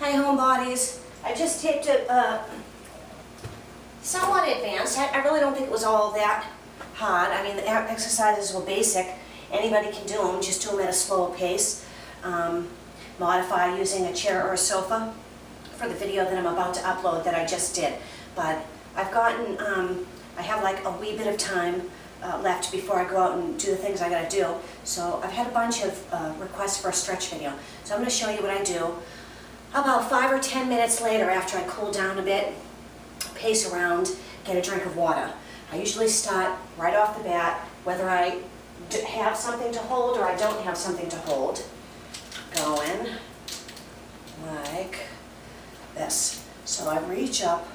Hi homebodies. I just taped it somewhat advanced. I really don't think it was all that hard. I mean, the exercises were basic. Anybody can do them, just do them at a slower pace. Modify using a chair or a sofa for the video that I'm about to upload that I just did. But I've gotten, I have like a wee bit of time left before I go out and do the things I gotta do. So I've had a bunch of requests for a stretch video. So I'm gonna show you what I do. About 5 or 10 minutes later, after I cool down a bit, pace around, get a drink of water. I usually start right off the bat, whether I have something to hold or I don't have something to hold. Going like this. So I reach up,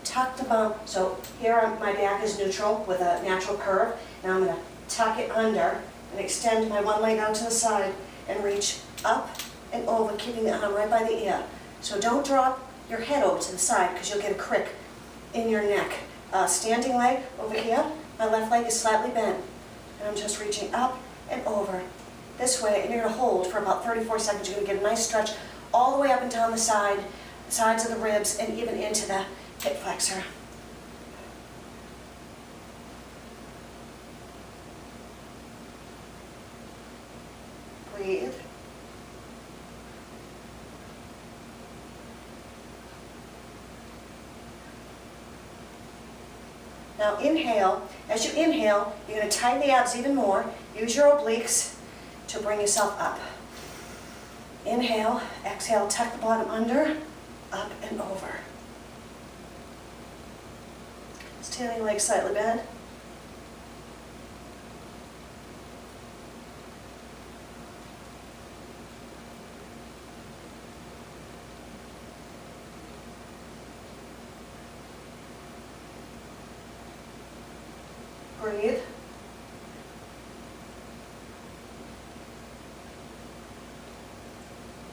tuck the bum. So here my back is neutral with a natural curve. Now I'm going to tuck it under and extend my one leg out to the side and reach up and over, keeping the arm right by the ear. So don't drop your head over to the side because you'll get a crick in your neck. Standing leg over here, my left leg is slightly bent. And I'm just reaching up and over this way, and you're going to hold for about 34 seconds. You're going to get a nice stretch all the way up and down the sides of the ribs, and even into the hip flexor. Breathe. Now inhale. As you inhale, you're going to tighten the abs even more. Use your obliques to bring yourself up. Inhale, exhale, tuck the bottom under, up and over. Standing leg slightly bent. Breathe.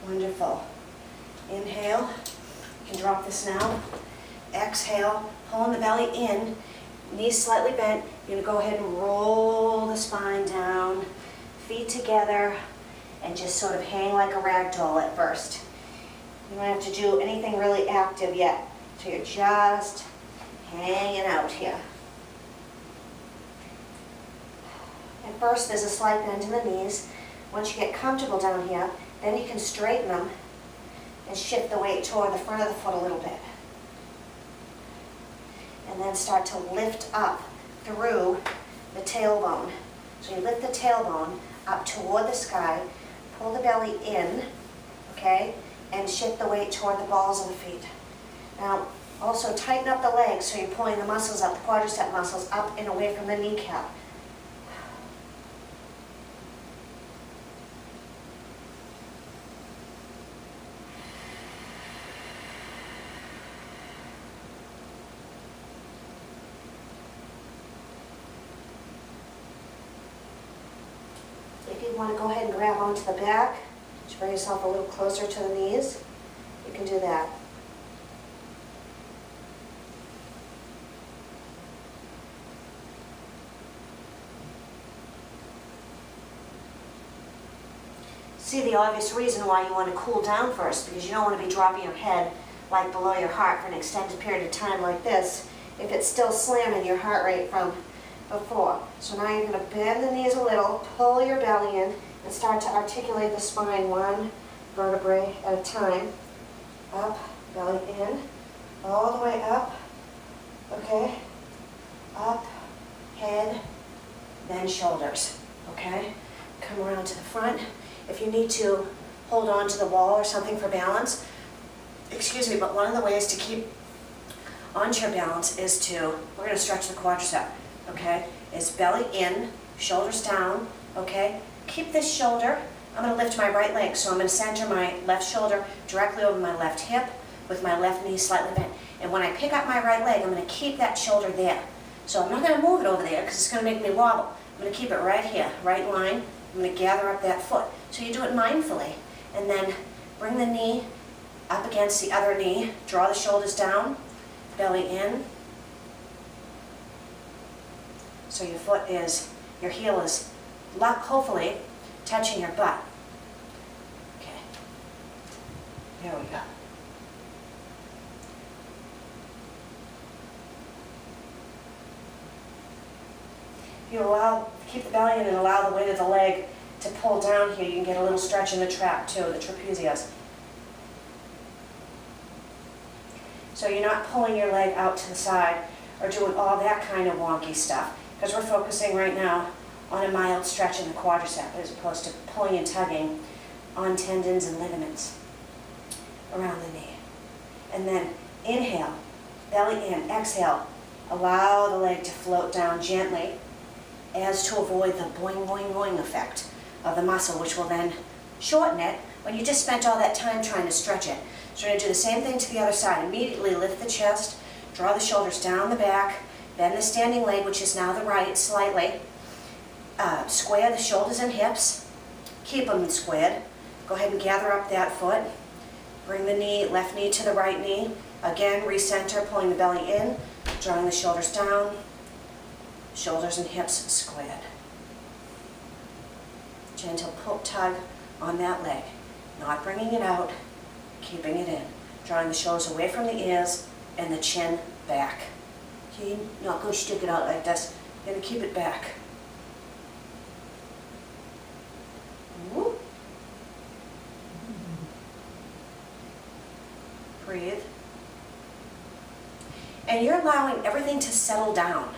Wonderful. Inhale. You can drop this now. Exhale. Pulling the belly in. Knees slightly bent. You're going to go ahead and roll the spine down. Feet together. And just sort of hang like a rag doll at first. You don't have to do anything really active yet. So you're just hanging out here. At first, there's a slight bend in the knees. Once you get comfortable down here, then you can straighten them and shift the weight toward the front of the foot a little bit. And then start to lift up through the tailbone. So you lift the tailbone up toward the sky, pull the belly in, okay, and shift the weight toward the balls of the feet. Now, also tighten up the legs so you're pulling the muscles up, the quadriceps muscles up and away from the kneecap. If you want to go ahead and grab onto the back to bring yourself a little closer to the knees, you can do that. See the obvious reason why you want to cool down first, because you don't want to be dropping your head like below your heart for an extended period of time like this if it's still slamming your heart rate from before. So now you're going to bend the knees a little, pull your belly in, and start to articulate the spine one vertebrae at a time. Up, belly in, all the way up, okay? Up, head, then shoulders, okay? Come around to the front. If you need to hold on to the wall or something for balance, excuse me, but one of the ways to keep onto your balance is to, we're going to stretch the quadricep. Okay, is belly in, shoulders down, okay? Keep this shoulder, I'm going to lift my right leg, so I'm going to center my left shoulder directly over my left hip with my left knee slightly bent. And when I pick up my right leg, I'm going to keep that shoulder there. So I'm not going to move it over there because it's going to make me wobble. I'm going to keep it right here, right line. I'm going to gather up that foot. So you do it mindfully. And then bring the knee up against the other knee, draw the shoulders down, belly in. So your foot is, your heel is, hopefully, touching your butt. Okay. There we go. you keep the belly in and allow the weight of the leg to pull down here, you can get a little stretch in the trap too, the trapezius. So you're not pulling your leg out to the side or doing all that kind of wonky stuff, because we're focusing right now on a mild stretch in the quadricep as opposed to pulling and tugging on tendons and ligaments around the knee. And then inhale, belly in, exhale, allow the leg to float down gently as to avoid the boing, boing, boing effect of the muscle, which will then shorten it when you just spent all that time trying to stretch it. So we're going to do the same thing to the other side. Immediately lift the chest, draw the shoulders down the back, bend the standing leg, which is now the right, slightly. Square the shoulders and hips. Keep them squared. Go ahead and gather up that foot. Bring the knee, left knee to the right knee. Again, recenter, pulling the belly in, drawing the shoulders down, shoulders and hips squared. Gentle pull, tug on that leg. Not bringing it out, keeping it in. Drawing the shoulders away from the ears and the chin back. Okay, not go stick it out like this. You're going to keep it back. Whoop. Breathe. And you're allowing everything to settle down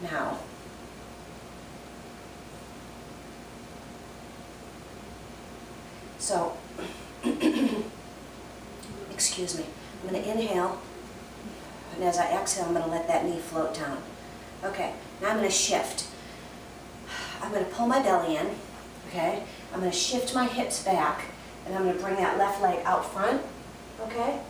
now. So, excuse me, I'm going to inhale, and as I exhale, I'm going to let that knee float down. Okay, now I'm going to shift. I'm going to pull my belly in, okay? I'm going to shift my hips back, and I'm going to bring that left leg out front, okay?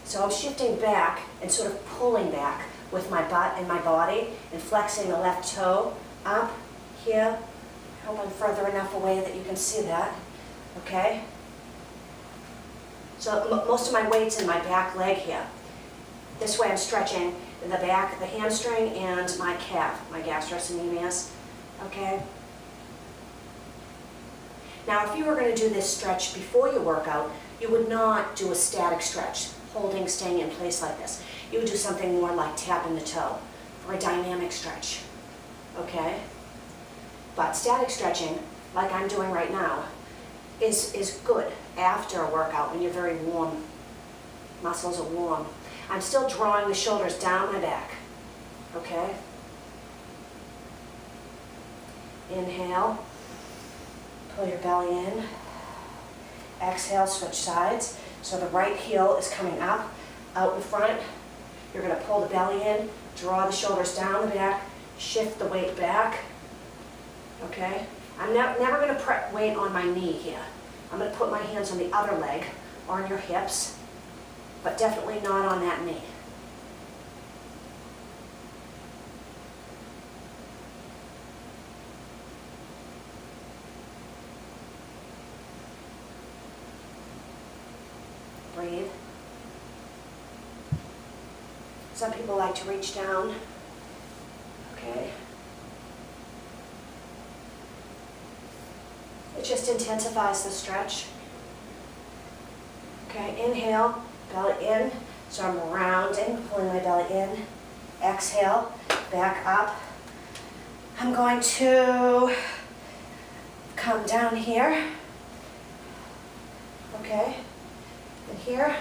So I'm shifting back and sort of pulling back with my butt and my body and flexing the left toe up here. I hope I'm further enough away that you can see that, okay? So most of my weight's in my back leg here. This way I'm stretching the back, the hamstring, and my calf, my gastrocnemius, okay? Now if you were going to do this stretch before your workout, you would not do a static stretch, holding, staying in place like this. You would do something more like tapping the toe for a dynamic stretch, okay? But static stretching, like I'm doing right now, is good after a workout when you're very warm. Muscles are warm. I'm still drawing the shoulders down my back, okay? Inhale, pull your belly in. Exhale, switch sides. So the right heel is coming up, out in front. You're going to pull the belly in, draw the shoulders down the back, shift the weight back, okay? I'm never going to put weight on my knee here. I'm going to put my hands on the other leg, or on your hips, but definitely not on that knee. Breathe. Some people like to reach down, okay? It just intensifies the stretch. Okay, inhale, belly in. So I'm rounding, pulling my belly in. Exhale, back up. I'm going to come down here. Okay, and here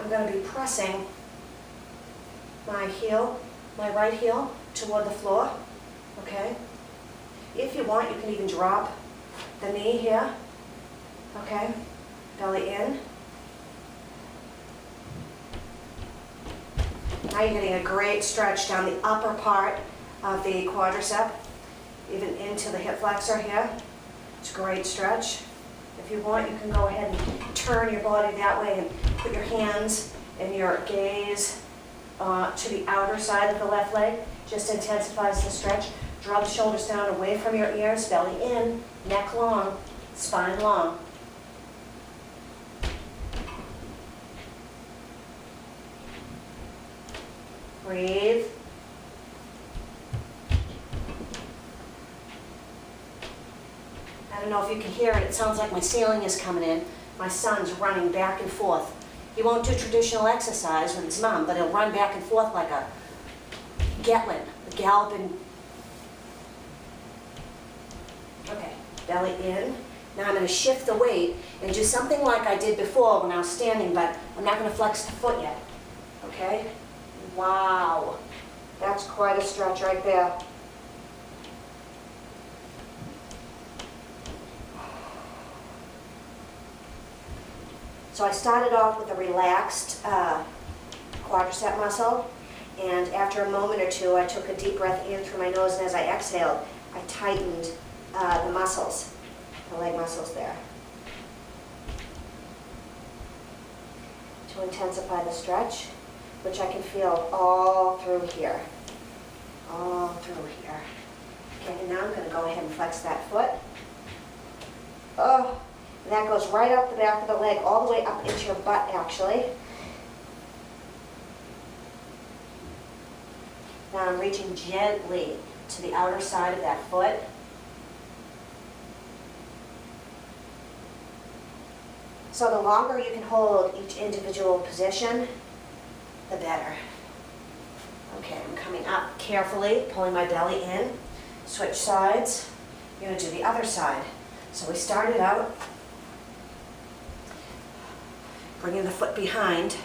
I'm going to be pressing my heel, my right heel, toward the floor. Okay, if you want, you can even drop the knee here, okay, belly in. Now you're getting a great stretch down the upper part of the quadricep, even into the hip flexor here. It's a great stretch. If you want, you can go ahead and turn your body that way and put your hands and your gaze to the outer side of the left leg. Just intensifies the stretch. Draw the shoulders down away from your ears, belly in, neck long, spine long. Breathe. I don't know if you can hear it. It sounds like my ceiling is coming in. My son's running back and forth. He won't do traditional exercise with his mom, but he'll run back and forth like a Gatlin, a galloping belly in. Now I'm going to shift the weight and do something like I did before when I was standing, but I'm not going to flex the foot yet. Okay? Wow. That's quite a stretch right there. So I started off with a relaxed quadricep muscle, and after a moment or two, I took a deep breath in through my nose, and as I exhaled, I tightened the muscles, the leg muscles there, to intensify the stretch, which I can feel all through here. All through here. Okay, and now I'm going to go ahead and flex that foot. Oh, and that goes right up the back of the leg, all the way up into your butt, actually. Now I'm reaching gently to the outer side of that foot. So the longer you can hold each individual position, the better. Okay, I'm coming up carefully, pulling my belly in. Switch sides. You're going to do the other side. So we started out bringing the foot behind,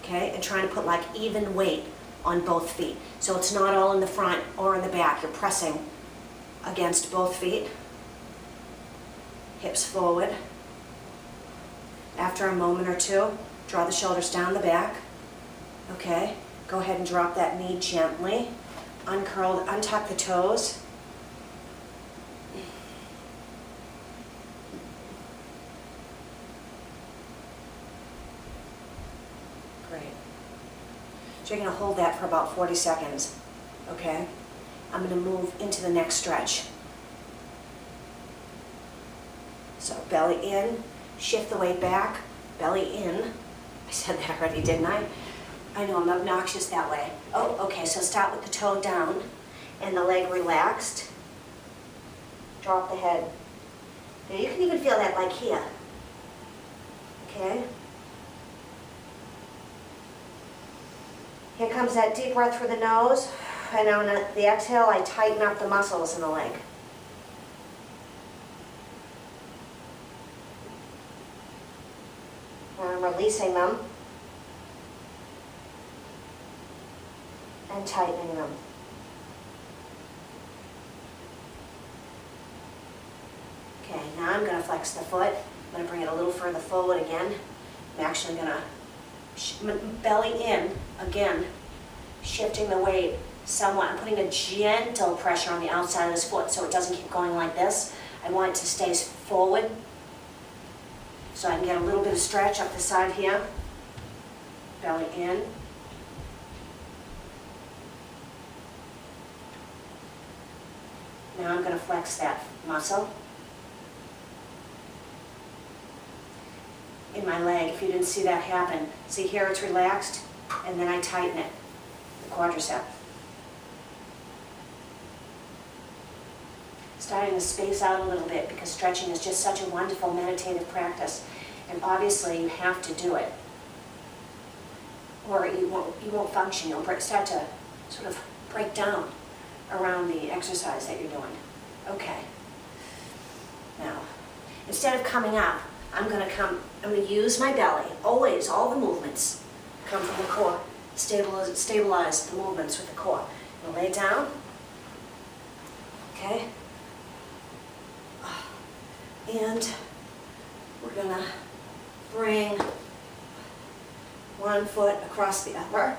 okay, and trying to put like even weight on both feet. So it's not all in the front or in the back. You're pressing against both feet. Hips forward. After a moment or two, draw the shoulders down the back. Okay, go ahead and drop that knee gently. Uncurl, untuck the toes. Great. So you're going to hold that for about 40 seconds. Okay, I'm going to move into the next stretch. So belly in, shift the weight back, belly in. I said that already, didn't I? I know I'm obnoxious that way. Oh, okay, so start with the toe down and the leg relaxed. Drop the head. Now you can even feel that like here. Okay? Here comes that deep breath through the nose. And on the exhale, I tighten up the muscles in the leg. Now I'm releasing them and tightening them. Okay, now I'm going to flex the foot. I'm going to bring it a little further forward again. I'm actually going to belly in again, shifting the weight somewhat. I'm putting a gentle pressure on the outside of this foot so it doesn't keep going like this. I want it to stay forward so I can get a little bit of stretch up the side here. Belly in. Now I'm going to flex that muscle in my leg. If you didn't see that happen, see here it's relaxed, and then I tighten it, the quadricep. Starting to space out a little bit because stretching is just such a wonderful meditative practice, and obviously you have to do it, or you won't function. You'll start to sort of break down around the exercise that you're doing. Okay. Now, instead of coming up, I'm going to use my belly. Always, all the movements come from the core. Stabilize the movements with the core. I'm going to lay down. Okay. And we're going to bring one foot across the other.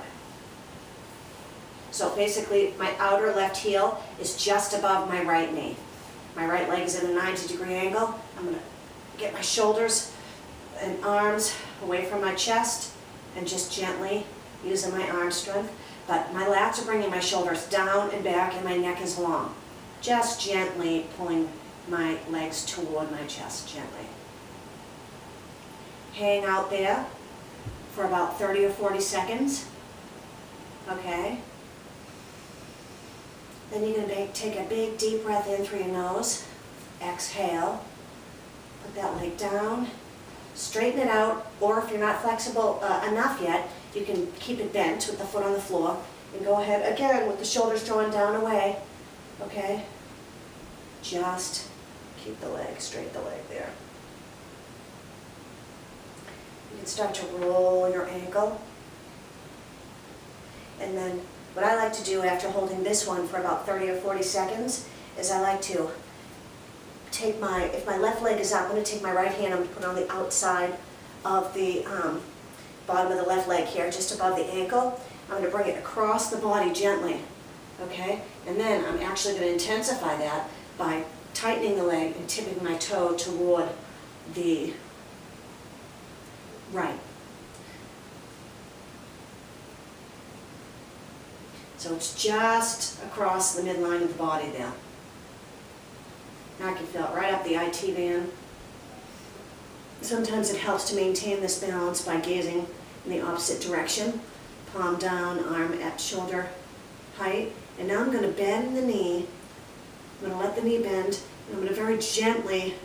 So basically, my outer left heel is just above my right knee. My right leg is at a 90-degree angle. I'm going to get my shoulders and arms away from my chest and just gently using my arm strength. But my lats are bringing my shoulders down and back and my neck is long. Just gently pulling my legs toward my chest, gently. Hang out there for about 30 or 40 seconds. Okay. Then you're going to take a big deep breath in through your nose. Exhale. Put that leg down. Straighten it out, or if you're not flexible enough yet, you can keep it bent with the foot on the floor. And go ahead again with the shoulders drawn down away. Okay? Just keep the leg, straight the leg there. You can start to roll your ankle. And then what I like to do after holding this one for about 30 or 40 seconds is I like to take if my left leg is out, I'm going to take my right hand, I'm going to put it on the outside of the bottom of the left leg here, just above the ankle. I'm going to bring it across the body gently, okay? And then I'm actually going to intensify that by tightening the leg and tipping my toe toward the right. So it's just across the midline of the body there. Now I can feel it right up the IT band. Sometimes it helps to maintain this balance by gazing in the opposite direction. Palm down, arm at shoulder height. And now I'm going to bend the knee. I'm going to let the knee bend. And I'm going to very gently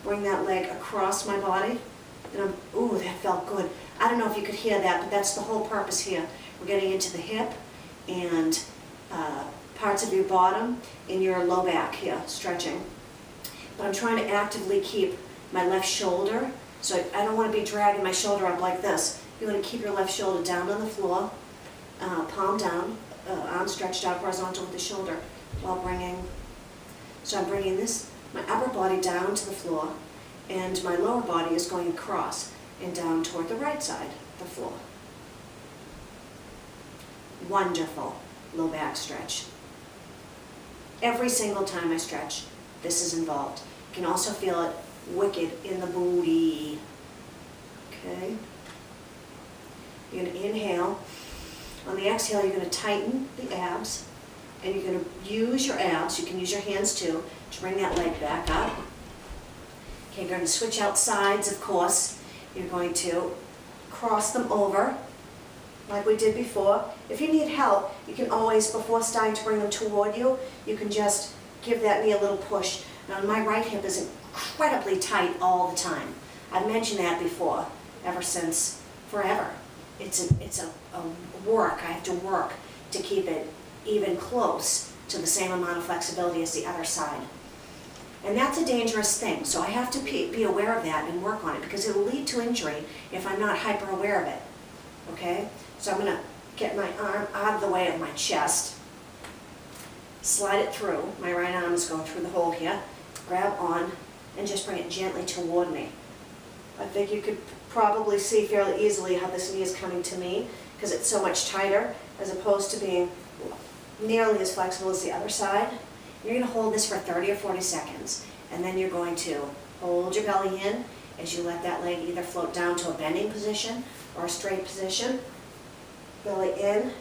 bring that leg across my body. And ooh, that felt good. I don't know if you could hear that, but that's the whole purpose here. We're getting into the hip and parts of your bottom and your low back here, stretching. But I'm trying to actively keep my left shoulder, so I don't want to be dragging my shoulder up like this. You want to keep your left shoulder down on the floor, palm down, arm stretched out horizontal with the shoulder, while so I'm bringing my upper body down to the floor, and my lower body is going across and down toward the right side of the floor. Wonderful low back stretch. Every single time I stretch, this is involved. You can also feel it wicked in the booty. Okay? You're going to inhale. On the exhale, you're going to tighten the abs, and you're going to use your abs, you can use your hands too, to bring that leg back up. Okay, you're going to switch out sides, of course. You're going to cross them over, like we did before. If you need help, you can always, before starting to bring them toward you, you can just give that knee a little push. Now, my right hip is incredibly tight all the time. I've mentioned that before, ever since forever. It's a work. I have to work to keep it even close to the same amount of flexibility as the other side. And that's a dangerous thing, so I have to be aware of that and work on it, because it will lead to injury if I'm not hyper aware of it. Okay? So I'm going to get my arm out of the way of my chest, slide it through. My right arm is going through the hole here. Grab on and just bring it gently toward me. I think you could probably see fairly easily how this knee is coming to me, because it's so much tighter as opposed to being nearly as flexible as the other side. You're going to hold this for 30 or 40 seconds, and then you're going to hold your belly in as you let that leg either float down to a bending position or a straight position. Belly in,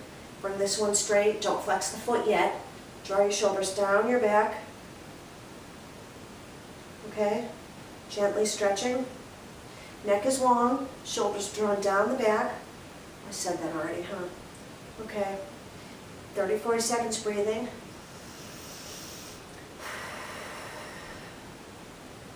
bring this one straight, don't flex the foot yet. Draw your shoulders down your back. Okay, gently stretching. Neck is long, shoulders drawn down the back. I said that already, huh? Okay, 30, 40 seconds breathing.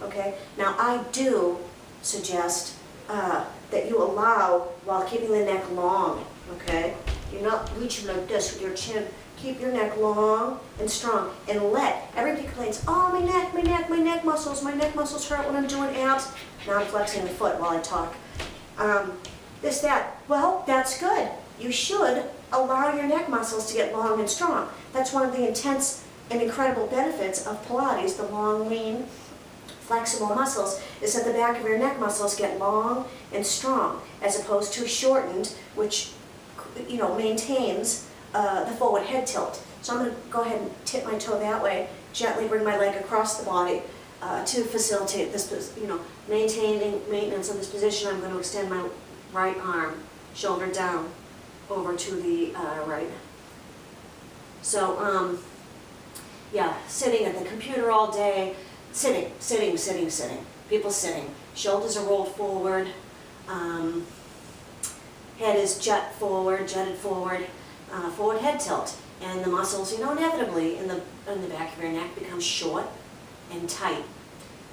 Okay, now I do suggest that you allow, while keeping the neck long, okay? You're not reaching like this with your chin. Keep your neck long and strong, and everybody complains, oh, my neck muscles hurt when I'm doing abs. Now I'm flexing the foot while I talk. Well, that's good. You should allow your neck muscles to get long and strong. That's one of the intense and incredible benefits of Pilates, the long, lean, flexible muscles, is that the back of your neck muscles get long and strong, as opposed to shortened, which maintains the forward head tilt. So I'm going to go ahead and tip my toe that way, gently bring my leg across the body to facilitate this, maintenance of this position. I'm going to extend my right arm, shoulder down, over to the right. So, yeah, sitting at the computer all day, sitting. People sitting. Shoulders are rolled forward. Head is jutted forward, forward head tilt. And the muscles, inevitably in the back of your neck become short and tight.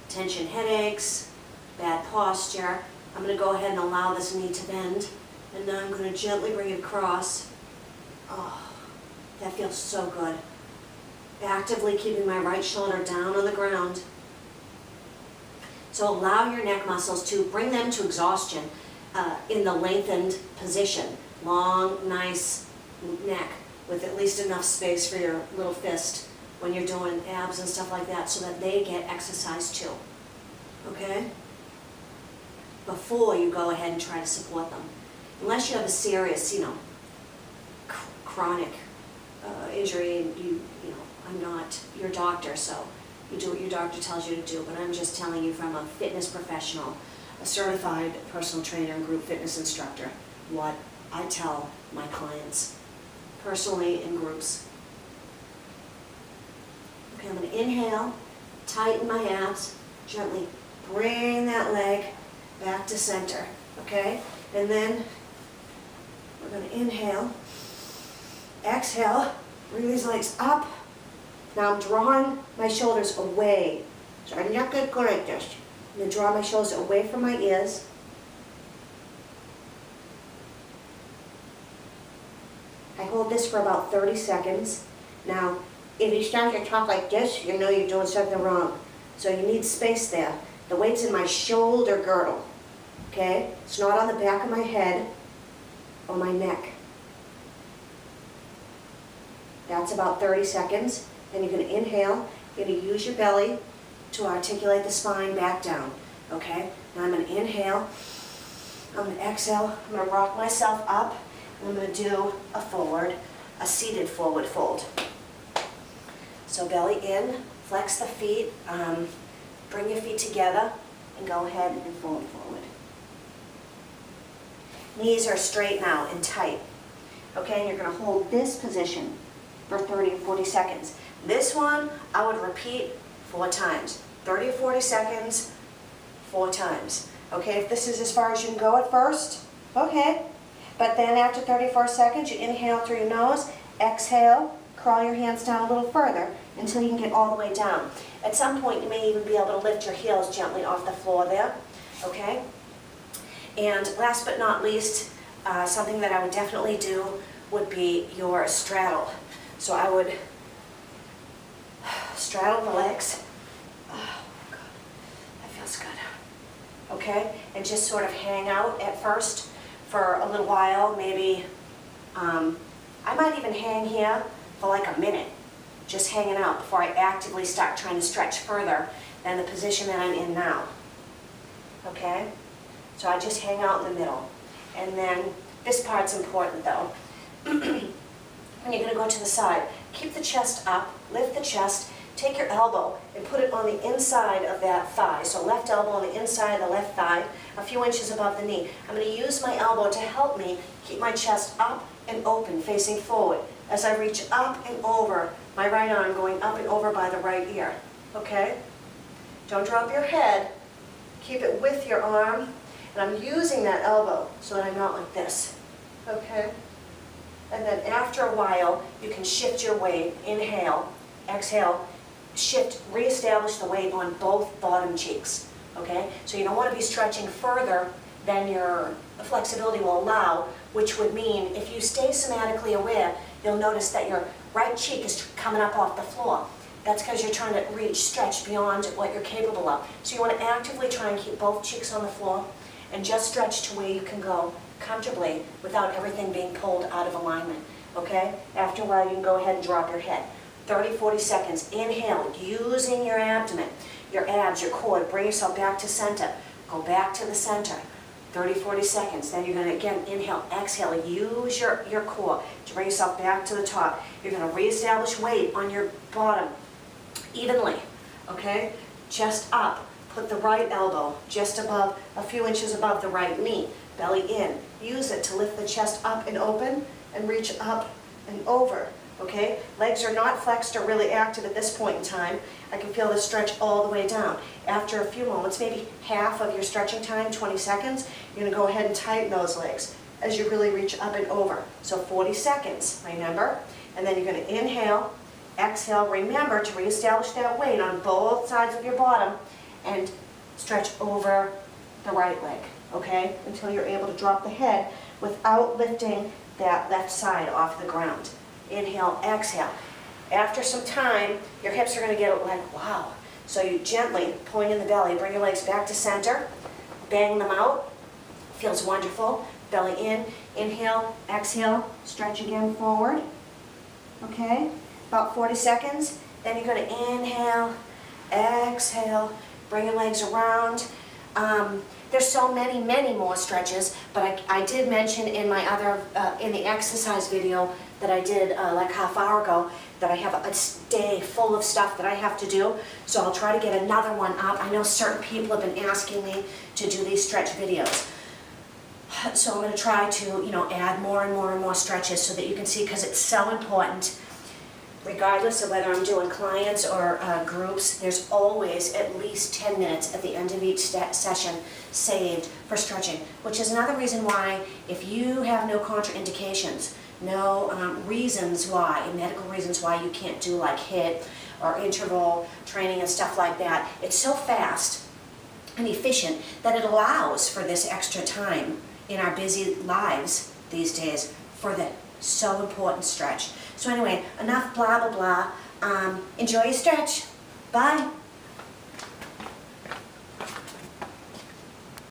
Tension headaches, bad posture. I'm going to go ahead and allow this knee to bend. And now I'm going to gently bring it across. Oh, that feels so good. Actively keeping my right shoulder down on the ground. So allow your neck muscles to bring them to exhaustion in the lengthened position. Long, nice neck with at least enough space for your little fist when you're doing abs and stuff like that, so that they get exercise too, okay? Before you go ahead and try to support them. Unless you have a serious, chronic injury, and you know, I'm not your doctor, so you do what your doctor tells you to do, but I'm just telling you from a fitness professional, a certified personal trainer and group fitness instructor, what I tell my clients, personally in groups. Okay, I'm going to inhale, tighten my abs, gently bring that leg back to center, okay? And then we're going to inhale, exhale, bring these legs up. Now I'm drawing my shoulders away. So I'm not going to go like this. I'm going to draw my shoulders away from my ears. I hold this for about 30 seconds. Now, if you start to talk like this, you know you're doing something wrong. So you need space there. The weight's in my shoulder girdle, okay? It's not on the back of my head or my neck. That's about 30 seconds. Then you're going to inhale. You're going to use your belly to articulate the spine back down, okay? Now I'm going to inhale. I'm going to exhale. I'm going to rock myself up. And I'm going to do a seated forward fold. So belly in, flex the feet, bring your feet together, and go ahead and fold forward. Knees are straight now and tight. Okay, and you're going to hold this position for 30 or 40 seconds. This one, I would repeat 4 times. 30 or 40 seconds, 4 times. Okay, if this is as far as you can go at first, okay. But then after 34 seconds, you inhale through your nose, exhale, crawl your hands down a little further until you can get all the way down. At some point, you may even be able to lift your heels gently off the floor there, okay? And last but not least, something that I would definitely do would be your straddle. So I would straddle the legs. Oh, God, that feels good. Okay, and just sort of hang out at first for a little while, maybe, I might even hang here for like a minute, just hanging out before I actively start trying to stretch further than the position that I'm in now. Okay? So I just hang out in the middle. And then, this part's important though. When you're going to go to the side, keep the chest up, lift the chest, take your elbow and put it on the inside of that thigh. So left elbow on the inside of the left thigh, a few inches above the knee. I'm going to use my elbow to help me keep my chest up and open, facing forward, as I reach up and over, my right arm going up and over by the right ear. Okay? Don't drop your head. Keep it with your arm. And I'm using that elbow so that I'm not like this. Okay? And then after a while, you can shift your weight. Inhale, exhale, shift, reestablish the weight on both bottom cheeks. Okay? So you don't want to be stretching further than your flexibility will allow, which would mean if you stay somatically aware, you'll notice that your right cheek is coming up off the floor. That's because you're trying to stretch beyond what you're capable of. So you want to actively try and keep both cheeks on the floor and just stretch to where you can go comfortably without everything being pulled out of alignment. Okay? After a while, you can go ahead and drop your head. 30, 40 seconds. Inhale, using your abdomen, your abs, your core. Bring yourself back to center. Go back to the center. 30, 40 seconds. Then you're going to, again, inhale, exhale. Use your core to bring yourself back to the top. You're going to reestablish weight on your bottom evenly. Okay? Chest up. Put the right elbow just above, a few inches above the right knee. Belly in. Use it to lift the chest up and open and reach up and over. Okay? Legs are not flexed or really active at this point in time. I can feel the stretch all the way down. After a few moments, maybe half of your stretching time, 20 seconds, you're going to go ahead and tighten those legs as you really reach up and over. So 40 seconds, remember? And then you're going to inhale, exhale. Remember to reestablish that weight on both sides of your bottom and stretch over the right leg, okay? Until you're able to drop the head without lifting that left side off the ground. Inhale, exhale. After some time, your hips are going to get like, wow, So you gently, pulling in the belly, bring your legs back to center, bang them out. Feels wonderful. Belly in, inhale, exhale, stretch again forward. Okay, about 40 seconds. Then you're going to inhale, exhale, bring your legs around. There's so many more stretches, but I did mention in my other, in the exercise video that I did like half hour ago, that I have a day full of stuff that I have to do. So I'll try to get another one up. I know certain people have been asking me to do these stretch videos. So I'm going to try to, add more and more stretches so that you can see, because it's so important. Regardless of whether I'm doing clients or groups, there's always at least 10 minutes at the end of each session saved for stretching, which is another reason why, if you have no contraindications, no reasons why, medical reasons why you can't do like HIIT or interval training and stuff like that, it's so fast and efficient that it allows for this extra time in our busy lives these days for the so important stretch. So anyway, enough blah blah blah. Enjoy your stretch. Bye.